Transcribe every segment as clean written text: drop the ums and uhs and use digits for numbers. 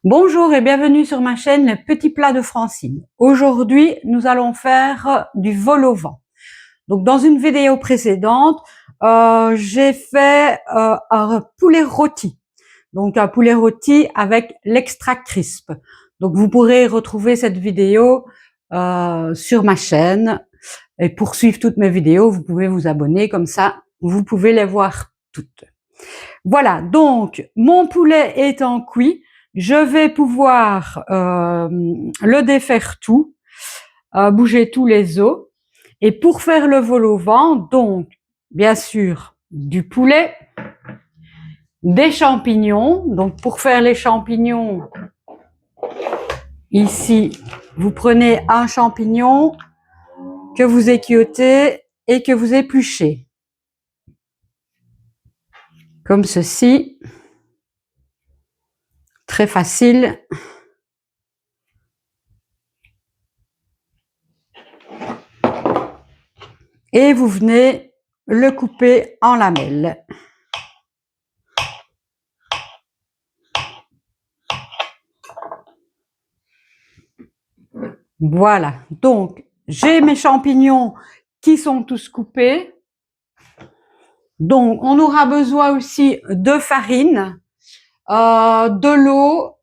Bonjour et bienvenue sur ma chaîne Les Petits Plats de Francine. Aujourd'hui, nous allons faire du vol au vent. Donc, dans une vidéo précédente, j'ai fait un poulet rôti. Donc, un poulet rôti avec l'extra crisp. Donc, vous pourrez retrouver cette vidéo sur ma chaîne. Et pour suivre toutes mes vidéos, vous pouvez vous abonner. Comme ça, vous pouvez les voir toutes. Voilà, donc mon poulet étant cuit, je vais pouvoir le défaire tout, bouger tous les os. Et pour faire le vol au vent, donc bien sûr du poulet, des champignons. Donc pour faire les champignons, ici vous prenez un champignon que vous équiotez et que vous épluchez. Comme ceci. Très facile. Et vous venez le couper en lamelles. Voilà, donc j'ai mes champignons qui sont tous coupés. Donc on aura besoin aussi de farine, de l'eau,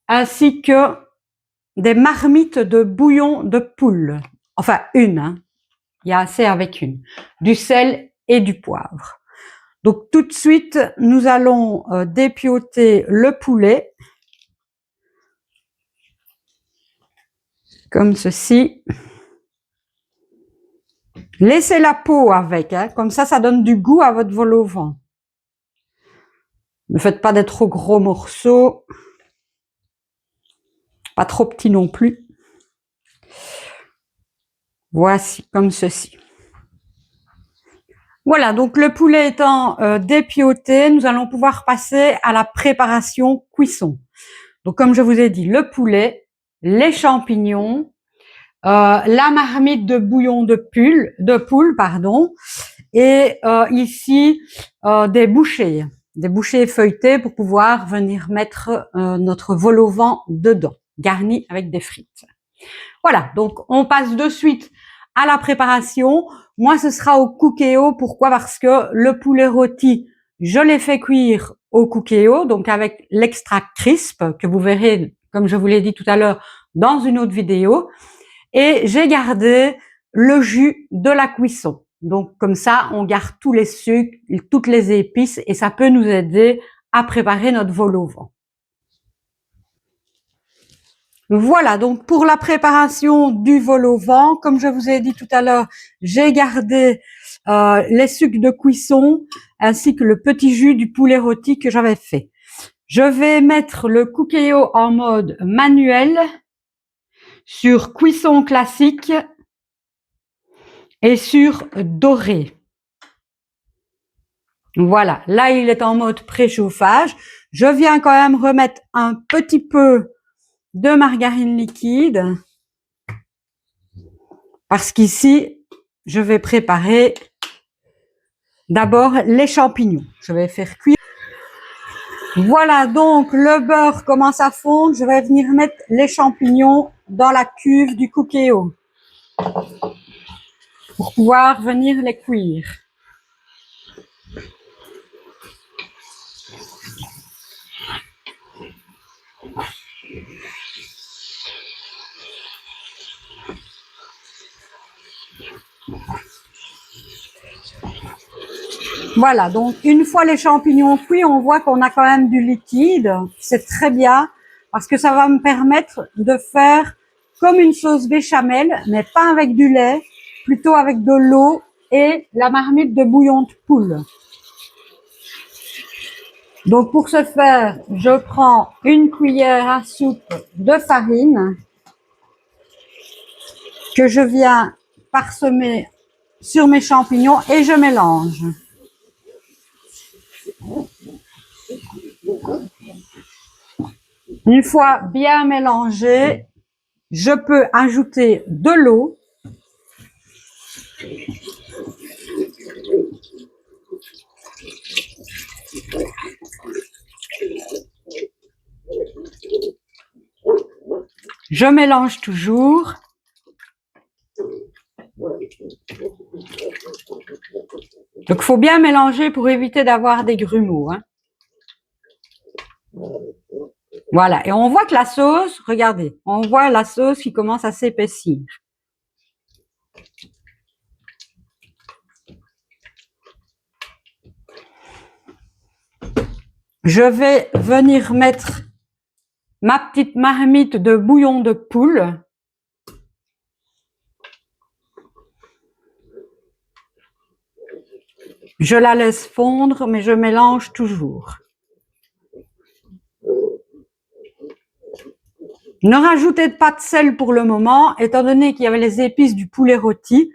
ainsi que des marmites de bouillon de poule. Enfin une, hein. Il y a assez avec une. Du sel et du poivre. Donc tout de suite, nous allons dépioter le poulet. Comme ceci. Laissez la peau avec, hein, comme ça donne du goût à votre vol au vent. Ne faites pas des trop gros morceaux, pas trop petits non plus. Voici, comme ceci. Voilà, donc le poulet étant dépioté, nous allons pouvoir passer à la préparation cuisson. Donc comme je vous ai dit, le poulet, les champignons, la marmite de bouillon de poule, pardon, et ici des bouchées feuilletées pour pouvoir venir mettre notre vol au vent dedans, garni avec des frites. Voilà, donc on passe de suite à la préparation. Moi, ce sera au cookéo. Pourquoi? Parce que le poulet rôti, je l'ai fait cuire au cookéo, donc avec l'extra crisp que vous verrez, comme je vous l'ai dit tout à l'heure, dans une autre vidéo. Et j'ai gardé le jus de la cuisson. Donc comme ça, on garde tous les sucres, toutes les épices et ça peut nous aider à préparer notre vol au vent. Voilà, donc pour la préparation du vol au vent, comme je vous ai dit tout à l'heure, j'ai gardé les sucres de cuisson ainsi que le petit jus du poulet rôti que j'avais fait. Je vais mettre le cookéo en mode manuel sur cuisson classique et sur doré. Voilà, là il est en mode préchauffage. Je viens quand même remettre un petit peu de margarine liquide parce qu'ici je vais préparer d'abord les champignons. Je vais faire cuire. Voilà, donc le beurre commence à fondre. Je vais venir mettre les champignons dans la cuve du cookéo pour pouvoir venir les cuire. Voilà, donc une fois les champignons cuits, on voit qu'on a quand même du liquide. C'est très bien parce que ça va me permettre de faire comme une sauce béchamel, mais pas avec du lait, plutôt avec de l'eau et la marmite de bouillon de poule. Donc pour ce faire, je prends une cuillère à soupe de farine que je viens parsemer sur mes champignons et je mélange. Une fois bien mélangé, je peux ajouter de l'eau. Je mélange toujours. Donc, il faut bien mélanger pour éviter d'avoir des grumeaux. Hein. Voilà. Et on voit que la sauce, regardez, on voit la sauce qui commence à s'épaissir. Je vais venir mettre ma petite marmite de bouillon de poule. Je la laisse fondre, mais je mélange toujours. Ne rajoutez pas de sel pour le moment, étant donné qu'il y avait les épices du poulet rôti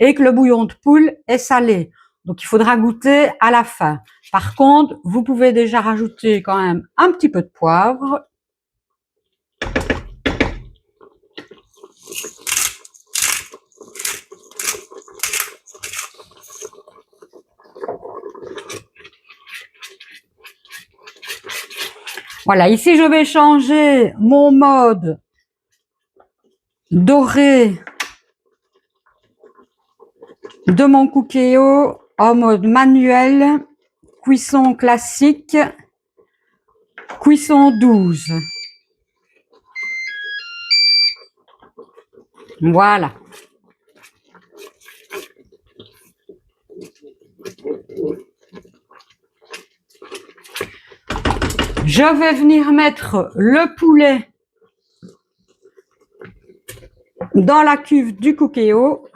et que le bouillon de poule est salé. Donc, il faudra goûter à la fin. Par contre, vous pouvez déjà rajouter quand même un petit peu de poivre. Voilà, ici, je vais changer mon mode doré de mon cookéo en mode manuel, cuisson classique, cuisson 12. Voilà. Je vais venir mettre le poulet dans la cuve du cookéo.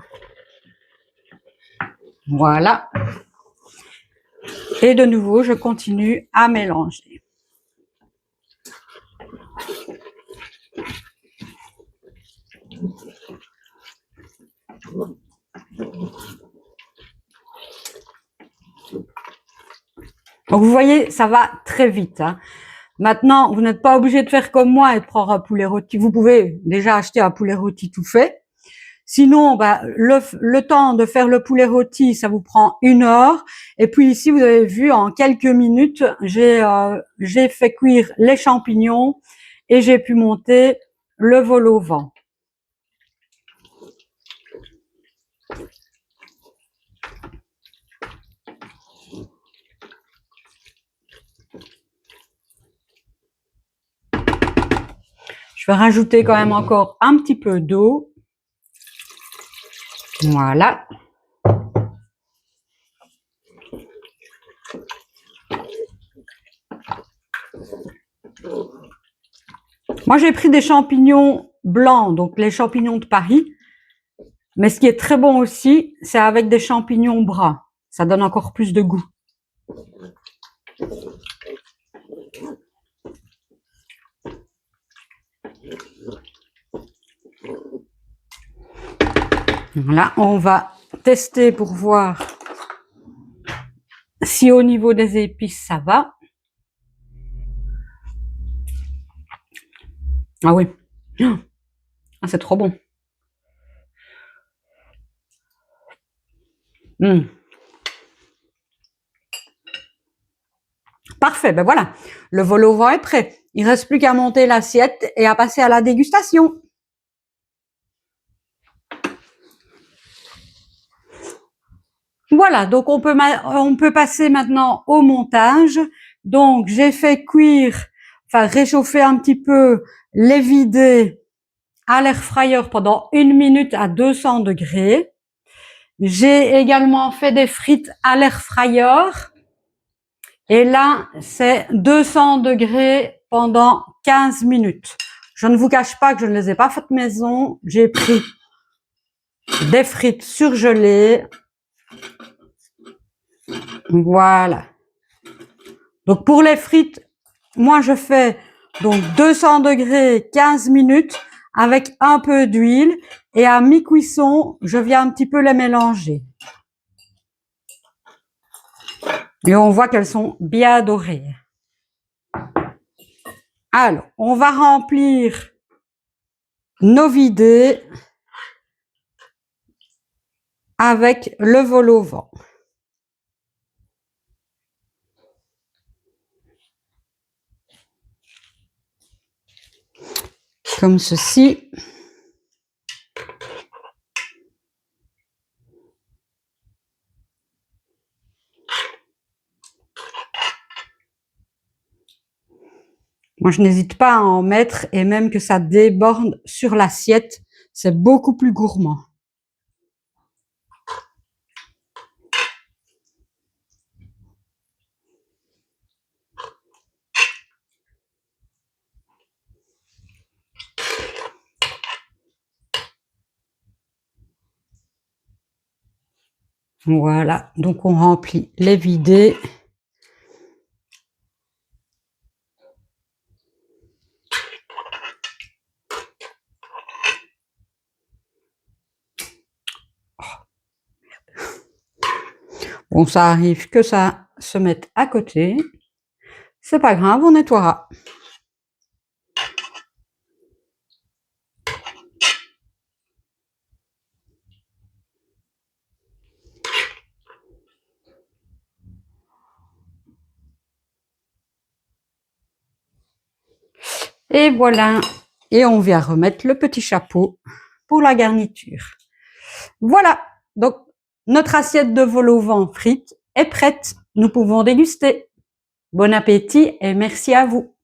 Voilà. Et de nouveau, je continue à mélanger. Donc, vous voyez, ça va très vite. Hein. Maintenant, vous n'êtes pas obligé de faire comme moi et de prendre un poulet rôti. Vous pouvez déjà acheter un poulet rôti tout fait. Sinon, bah, le temps de faire le poulet rôti, ça vous prend 1 heure. Et puis ici, vous avez vu, en quelques minutes, j'ai fait cuire les champignons et j'ai pu monter le vol au vent. Je vais rajouter quand même encore un petit peu d'eau. Voilà. Moi, j'ai pris des champignons blancs, donc les champignons de Paris. Mais ce qui est très bon aussi, c'est avec des champignons bruns. Ça donne encore plus de goût. Là, on va tester pour voir si au niveau des épices, ça va. Ah oui. Ah, c'est trop bon. Mmh. Parfait, ben voilà. Le vol au vent est prêt. Il ne reste plus qu'à monter l'assiette et à passer à la dégustation. Voilà, donc on peut passer maintenant au montage. Donc, j'ai fait cuire, enfin réchauffer un petit peu les vidés à l'air fryer pendant 1 minute à 200 degrés. J'ai également fait des frites à l'air fryer. Et là, c'est 200 degrés pendant 15 minutes. Je ne vous cache pas que je ne les ai pas faites maison. J'ai pris des frites surgelées. Voilà. Donc pour les frites, moi je fais donc 200 degrés 15 minutes avec un peu d'huile et à mi-cuisson, je viens un petit peu les mélanger. Et on voit qu'elles sont bien dorées. Alors, on va remplir nos vidés avec le vol au vent. comme ceci. Moi, je n'hésite pas à en mettre et même que ça déborde sur l'assiette. C'est beaucoup plus gourmand. Voilà, donc on remplit les videts. Bon, ça arrive que ça se mette à côté. C'est pas grave, on nettoiera. Et voilà. Et on vient remettre le petit chapeau pour la garniture. Voilà. Donc, notre assiette de vol au vent frites est prête. Nous pouvons déguster. Bon appétit et merci à vous.